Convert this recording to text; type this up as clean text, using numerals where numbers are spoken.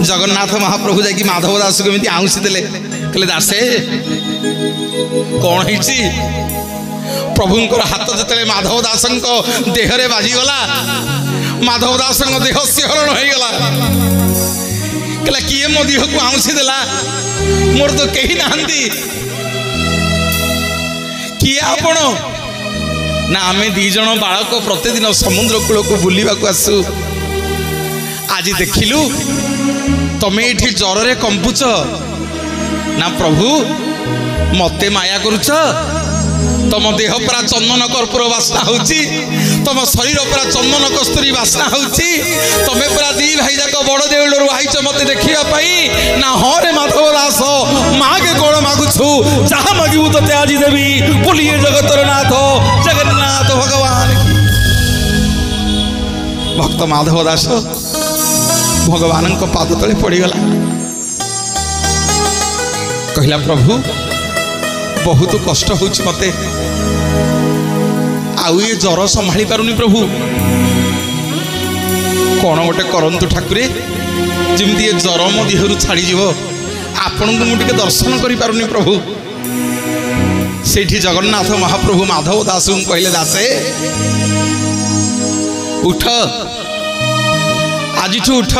जगन्नाथ महाप्रभु जाकि माधव दास को एमती आउसी देले कहले दासे कौन है प्रभुंकर हाथ जिते माधव दास देहरे बाजीगला माधव दास देह सिहरण हो गला कहला किए मो देह को आउसी देला मोर तो कहीं नहांती किए आपण ना आमे दी जन बालक प्रतिदिन समुद्र कूल को बुलवा को आसु आज देखिलु तमे ये ज्वर कंपुच ना प्रभु मते माया करुच तम देह परा चंदन कर्पूर बासना होची तम शरीर परा चंदन कस्तूरी बासना होची तमे परा दी भाई जाक बड़ देउलर आइच मते देखिया पाई ना हरे माधव दास मागे कोण मागुछु जहा मागिबु तते आज देवी बोलिए जगतर नाथ जगन्नाथ भगवान भक्त माधव दास भगवान को पाद तले पड़ीगला कहला प्रभु बहुत कष्ट होची मते आउ ये ज्वर संभाली पारुनी प्रभु कौन गोटे करंतु ठाकुरे जमती ये ज्वर मो देहरु छाड़ी जीव आपण को मुझे दर्शन करि पारुनी प्रभु सेठी जगन्नाथ महाप्रभु माधव दास कहले दासे उठ आज उठ